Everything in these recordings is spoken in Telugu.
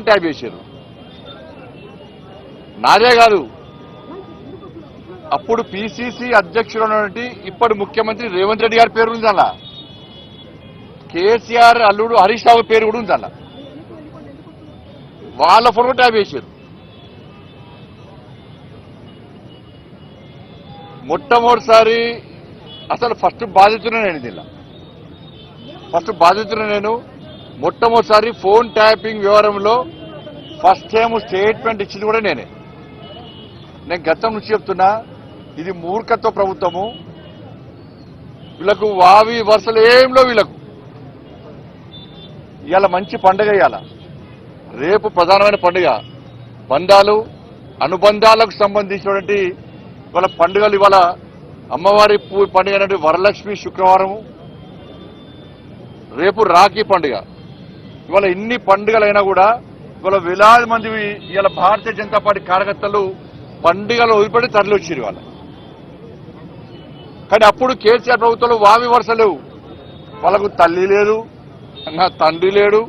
ట్యాప్ చేశారు. నాదే కాదు, అప్పుడు పిసిసి అధ్యక్షుడు ఉన్నటువంటి ఇప్పటి ముఖ్యమంత్రి రేవంత్ రెడ్డి గారి పేరు ఉంది అలా, కేసీఆర్ అల్లుడు హరీష్ రావు పేరు కూడా ఉంది అలా. వాళ్ళ ఫోటో ట్యాప్ చేశారు. మొట్టమొదటిసారి అసలు ఫస్ట్ బాధితున్నా నేను, దీనిలో ఫస్ట్ బాధితున్నా నేను. మొట్టమొదటిసారి ఫోన్ ట్యాపింగ్ వ్యవహారంలో ఫస్ట్ టైం స్టేట్మెంట్ ఇచ్చింది కూడా నేనే. నేను గతం నుంచి చెప్తున్నా, ఇది మూర్ఖత్వ ప్రభుత్వము. వీళ్ళకు వావి వరుసలు ఏంలో వీళ్ళకు. ఇవాళ మంచి పండుగ, ఇవాళ రేపు ప్రధానమైన పండుగ, బంధాలు అనుబంధాలకు సంబంధించినటువంటి ఇవాళ పండుగలు. ఇవాళ అమ్మవారి పండుగ అనేటువంటి వరలక్ష్మి శుక్రవారము, రేపు రాఖీ పండుగ. ఇవాళ ఇన్ని పండుగలైనా కూడా ఇవాళ వేలాది మంది ఇవాళ భారతీయ జనతా పార్టీ కార్యకర్తలు పండుగలు వదిలిపెట్టి తరలి వచ్చారు ఇవాళ. కానీ అప్పుడు కేసీఆర్ ప్రభుత్వంలో వావి వరుస లేవు. వాళ్ళకు తల్లి లేదు, నా తండ్రి లేడు,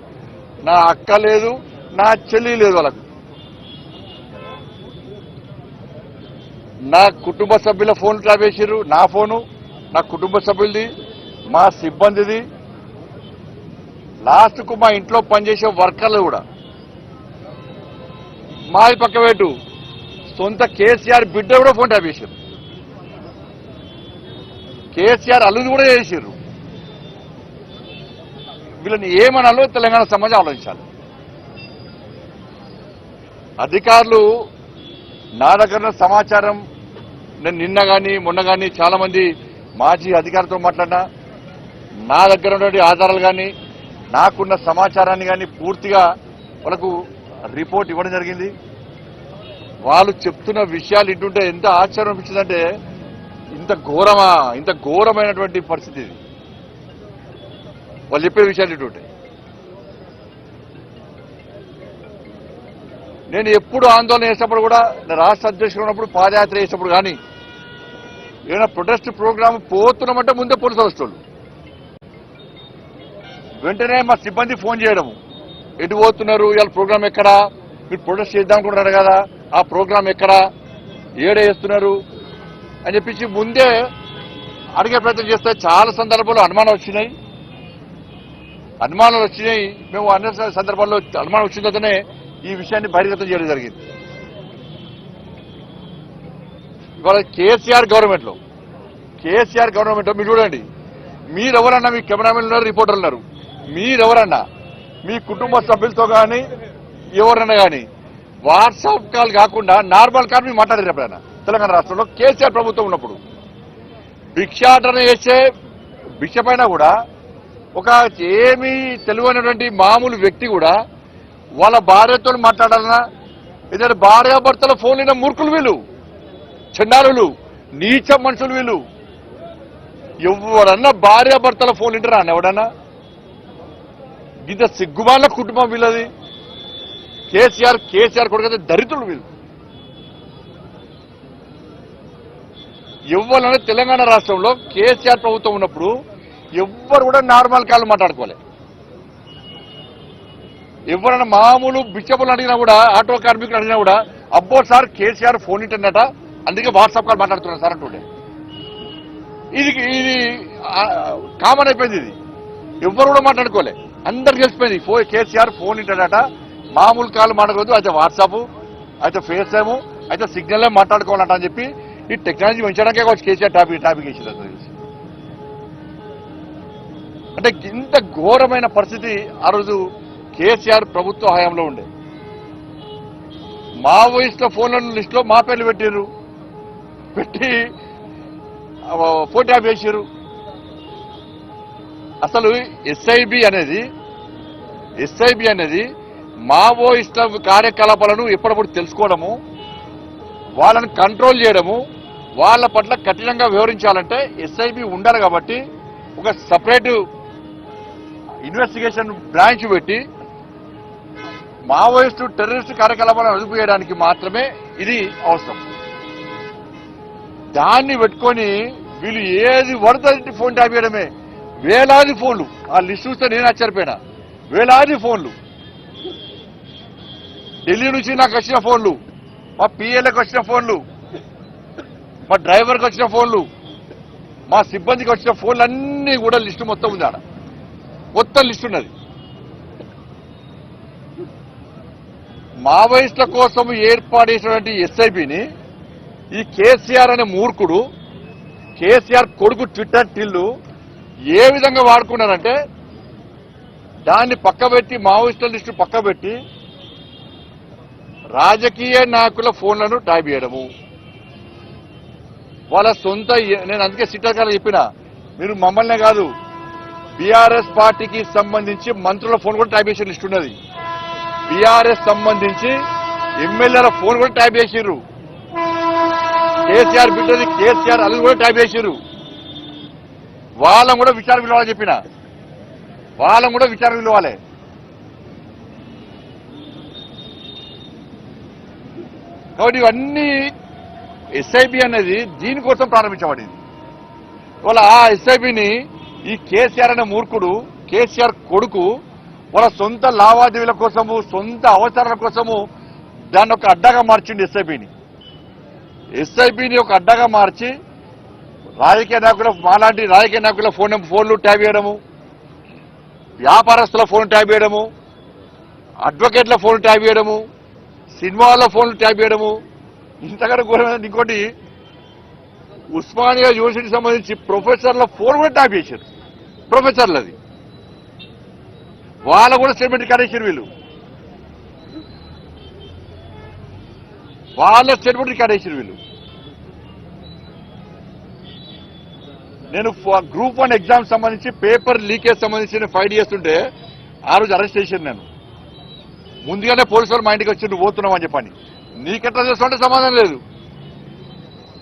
నా అక్క లేదు, నా చెల్లి లేదు. వాళ్ళకు నా కుటుంబ సభ్యుల ఫోన్ ట్యాప్ చేసారు. నా ఫోను, నా కుటుంబ సభ్యులది, మా సిబ్బందిది, లాస్ట్కు మా ఇంట్లో పనిచేసే వర్కర్లు కూడా. మాది పక్కవేటు సొంత కేసీఆర్ బిడ్డ కూడా ఫోన్ ట్యాప్ చేశారు. కేసీఆర్ అల్లుని కూడా చేశారు. వీళ్ళని ఏమనాలో తెలంగాణ సమాజం ఆలోచించాలి. అధికారులు నా దగ్గర సమాచారం, నేను నిన్న కానీ మొన్న కానీ చాలా మంది మాజీ అధికారులతో మాట్లాడినా, నా దగ్గర ఉన్నటువంటి ఆధారాలు కానీ నాకున్న సమాచారాన్ని కానీ పూర్తిగా వాళ్ళకు రిపోర్ట్ ఇవ్వడం జరిగింది. వాళ్ళు చెప్తున్న విషయాలు ఇంటుంటే ఎంత ఆశ్చర్యం అనిపించిందంటే, ఇంత ఘోరమా, ఇంత ఘోరమైనటువంటి పరిస్థితి ఇది. వాళ్ళు చెప్పే విషయాలు ఇంటుంటే నేను ఎప్పుడు ఆందోళన చేసినప్పుడు కూడా, రాష్ట్ర అధ్యక్షుడు ఉన్నప్పుడు పాదయాత్ర చేసినప్పుడు కానీ ఏదైనా ప్రొటెస్ట్ ప్రోగ్రామ్ పోతున్నామంటే ముందే పోలీసు వస్తువులు వెంటనే మా సిబ్బంది ఫోన్ చేయడము, ఎటు పోతున్నారు, ఇవాళ ప్రోగ్రామ్ ఎక్కడా, మీరు ప్రొటెస్ట్ చేద్దాం అనుకుంటున్నారు కదా, ఆ ప్రోగ్రామ్ ఎక్కడా, ఏడే చేస్తున్నారు అని చెప్పించి ముందే అడిగే ప్రయత్నం చేస్తే చాలా సందర్భాల్లో అనుమానాలు వచ్చినాయి. మేము అన్ని సందర్భాల్లో అనుమానం వచ్చిన తర్వాతనే ఈ విషయాన్ని బహిర్గతం చేయడం జరిగింది. ఇవాళ కేసీఆర్ గవర్నమెంట్లో మీరు చూడండి, మీరెవరన్నా, మీ కెమెరామెన్ ఉన్నారు, రిపోర్టర్లు ఉన్నారు, మీరెవరన్నా మీ కుటుంబ సభ్యులతో కానీ ఎవరన్నా కానీ వాట్సాప్ కాల్ కాకుండా నార్మల్ కాల్ మీరు మాట్లాడారు ఎప్పుడైనా? తెలంగాణ రాష్ట్రంలో కేసీఆర్ ప్రభుత్వం ఉన్నప్పుడు భిక్షాటన చేసే భిక్ష పైన కూడా ఒక ఏమీ తెలియనటువంటి మామూలు వ్యక్తి కూడా వాళ్ళ భార్యతో మాట్లాడాలన్నా, ఏదైనా భార్యాభర్తల ఫోన్లైన మూర్ఖులు వీళ్ళు, చండాలులు, నీచ మనుషులు వీళ్ళు. ఎవడన్నా భార్యాభర్తల ఫోన్ వింటారా అన్న? ఎవడన్నా? ఇంత సిగ్గుమాల కుటుంబం వీళ్ళది. కేసీఆర్ కొడుకైతే దరిద్రులు వీళ్ళు. ఎవరన్నా తెలంగాణ రాష్ట్రంలో కేసీఆర్ ప్రభుత్వం ఉన్నప్పుడు ఎవ్వరు కూడా నార్మల్ కాల్ మాట్లాడుకోవాలి. ఎవరైనా మామూలు బిచ్చపులు అడిగినా కూడా, ఆటో కార్మికులు అడిగినా కూడా, అబ్బో సార్ కేసీఆర్ ఫోన్ ఇంటర్నెట, అందుకే వాట్సాప్ కాల్ మాట్లాడుతున్నారు సార్ అంటుండే. ఇది కామన్ అయిపోయింది. ఇది ఎవ్వరు కూడా మాట్లాడుకోలే, అందరికి తెలిసిపోయింది. కేసీఆర్ ఫోన్ ఇంటర్నెట, మామూలు కాల్ మాట్లాడకూడదు, అయితే వాట్సాప్, అయితే ఫేస్ టైము, అయితే సిగ్నల్ మాట్లాడుకోవాలంట అని చెప్పి ఈ టెక్నాలజీ పెంచడానికే కావచ్చు కేసీఆర్ టాపిక్ ఇచ్చింది. అంటే ఇంత ఘోరమైన పరిస్థితి ఆ రోజు కేసీఆర్ ప్రభుత్వ హయాంలో ఉండే. మావోయిస్టుల ఫోన్ల లిస్టులో మా పేర్లు పెట్టి ఫోన్ ట్యాప్ చేశారు. అసలు ఎస్ఐబి అనేది మావోయిస్టుల కార్యకలాపాలను ఎప్పటికప్పుడు తెలుసుకోవడము, వాళ్ళని కంట్రోల్ చేయడము, వాళ్ళ పట్ల కఠినంగా వ్యవహరించాలంటే ఎస్ఐబి ఉండాలి. కాబట్టి ఒక సపరేట్ ఇన్వెస్టిగేషన్ బ్రాంచ్ పెట్టి మావోయిస్టు టెర్రరిస్టు కార్యకలాపాలను అదుపు చేయడానికి మాత్రమే ఇది అవసరం. దాన్ని పెట్టుకొని వీళ్ళు ఏది పడుతుంది ఫోన్ ట్యాప్ చేయడమే. వేలాది ఫోన్లు, ఆ లిస్ట్ చూస్తే నేను ఆశ్చర్యపోయినా. వేలాది ఫోన్లు ఢిల్లీ నుంచి నాకు వచ్చిన ఫోన్లు, మా పిఏలకు వచ్చిన ఫోన్లు, మా డ్రైవర్కి వచ్చిన ఫోన్లు, మా సిబ్బందికి వచ్చిన ఫోన్లు అన్నీ కూడా లిస్టు మొత్తం ఉంది. ఆడ మొత్తం లిస్టు ఉన్నది. మావోయిస్టుల కోసం ఏర్పాటు చేసినటువంటి ఎస్ఐబిని ఈ కేసీఆర్ అనే మూర్ఖుడు, కేసీఆర్ కొడుకు ట్విట్టర్ టిల్లు ఏ విధంగా వాడుకున్నారంటే, దాన్ని పక్కబెట్టి మావోయిస్టుల లిస్టు పక్కబెట్టి రాజకీయ నాయకుల ఫోన్లను ట్యాప్ చేయడము. వాళ్ళ సొంత, నేను అందుకే సిట్టర్ చెప్పిన, మీరు మమ్మల్నే కాదు బీఆర్ఎస్ పార్టీకి సంబంధించి మంత్రుల ఫోన్ కూడా ట్యాప్ చేసిన లిస్ట్ ఉన్నది. బీఆర్ఎస్ సంబంధించి ఎమ్మెల్యేల ఫోన్ కూడా ట్యాప్ చేసిర్రు. కేసీఆర్ బిడ్డది కేసీఆర్ అది కూడా ట్యాప్ చేసిర్రు. వాళ్ళని కూడా విచారణ పిలవాలని చెప్పిన, వాళ్ళని కూడా విచారణ పిలవాలి. కాబట్టి ఇవన్నీ ఎస్ఐబి అనేది దీనికోసం ప్రారంభించబడింది. వాళ్ళ ఆ ఎస్ఐబిని ఈ కేసీఆర్ అనే మూర్ఖుడు, కేసీఆర్ కొడుకు వాళ్ళ సొంత లావాదేవీల కోసము, సొంత అవసరాల కోసము దాన్ని ఒక అడ్డాగా మార్చింది. ఎస్ఐబిని ఒక అడ్డాగా మార్చి రాజకీయ నాయకుల, మాలాంటి రాజకీయ నాయకుల ఫోన్లు ట్యాప్ చేయడము, వ్యాపారస్తుల ఫోన్ ట్యాప్ చేయడము, అడ్వకేట్ల ఫోన్ ట్యాప్ చేయడము, సినిమాల ఫోన్లు ట్యాప్ చేయడము. ఇంతకన్నా ఘోరమైన ఇంకోటి, ఉస్మానియా యూనివర్సిటీకి సంబంధించి ప్రొఫెసర్ల ఫోన్ కూడా ట్యాప్ చేశారు. ప్రొఫెసర్లది వాళ్ళ కూడా స్టేట్మెంట్ రికార్డ్ చేశారు. వీళ్ళు వాళ్ళ స్టేట్మెంట్ రికార్డ్ చేశారు. వీళ్ళు నేను గ్రూప్ 1 ఎగ్జామ్ సంబంధించి పేపర్ లీకేజ్ సంబంధించి ఫైట్ చేస్తుంటే ఆ రోజు అరెస్ట్ చేశాను. నేను ముందుగానే పోలీసు వాళ్ళు మా ఇంటికి వచ్చి నువ్వు పోతున్నావు అని చెప్పని, నీకెట్లా చేస్తుంటే సమాధానం లేదు.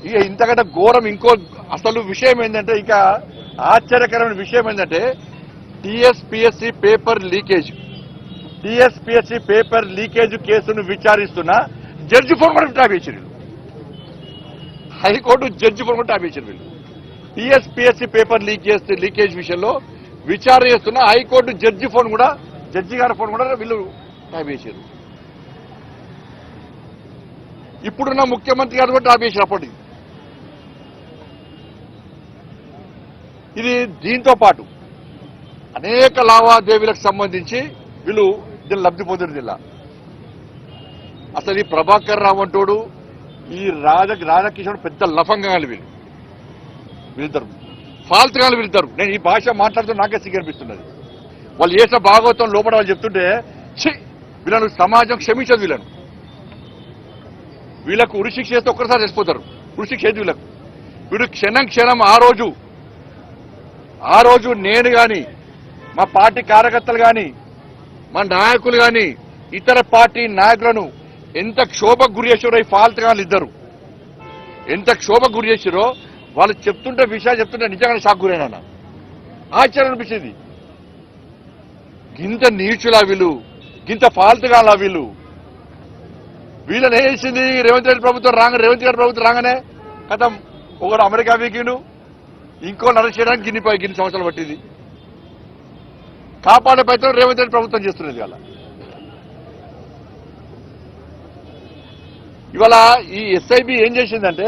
ఇక ఇంతకంటే ఘోరం ఇంకో అసలు విషయం ఏంటంటే, ఇంకా ఆశ్చర్యకరమైన విషయం ఏంటంటే, టీఎస్పీఎస్సీ పేపర్ లీకేజ్ కేసును విచారిస్తున్న జడ్జి ఫోన్ కూడా ట్యాప్ చేశారు. హైకోర్టు జడ్జి ఫోన్ కూడా ట్యాప్ చేశారు. వీళ్ళు టీఎస్పీఎస్సీ పేపర్ లీకేజ్ విషయంలో విచారణ చేస్తున్న హైకోర్టు జడ్జి ఫోన్ కూడా, జడ్జి గారి ఫోన్ కూడా వీళ్ళు ట్యాప్ చేశారు. ఇప్పుడున్న ముఖ్యమంత్రి గారు కూడా ట్యాప్ చేశారు అప్పటికి. ఇది దీంతో పాటు అనేక లావాదేవీలకు సంబంధించి వీళ్ళు దీన్ని లబ్ధి పొందిన జిల్లా. అసలు ఈ ప్రభాకర్ రావు అంటోడు, ఈ రాధాకిషోడు పెద్ద లఫంగాలు వీళ్ళిద్దరు, ఫాల్తుగాలు వీళ్ళిద్దరు. నేను ఈ భాష మాట్లాడుతూ నాకే సిగ్గనిపిస్తున్నది. వాళ్ళు చేసిన భాగవతం లోపల వాళ్ళు చెప్తుంటే వీళ్ళను సమాజం క్షమించదు. వీళ్ళకు ఉరిశిక్ష చేస్తే ఒక్కసారి చచ్చిపోతారు. ఉరిశిక్ష ఏది వీళ్ళకు. వీడు క్షణం ఆ రోజు నేను కానీ, మా పార్టీ కార్యకర్తలు కానీ, మా నాయకులు కానీ, ఇతర పార్టీ నాయకులను ఎంత క్షోభకు గురి చేసారో ఈ ఫాల్తుగాళ్ళు ఇద్దరు, ఎంత క్షోభకు గురి చేసారో వాళ్ళు చెప్తుంటే, విషయాలు చెప్తుంటే నిజంగానే షాక్ గురైనా, ఆశ్చర్యం అనిపించింది. గింత నీచులా వీళ్ళు, గింత ఫాల్తుగాళ్ళ వీళ్ళు. వీళ్ళని వేసింది రేవంత్ రెడ్డి ప్రభుత్వం రేవంత్ గారి ప్రభుత్వం రాగానే కథం ఒకడు అమెరికా వీకిండు, ఇంకో అరెస్ట్ చేయడానికి గిన్ని సంవత్సరాలు పట్టింది. కాపాడే ప్రయత్నం రేవంత్ రెడ్డి ప్రభుత్వం చేస్తున్నది. ఇవాళ ఈ ఎస్ఐబి ఏం చేసిందంటే,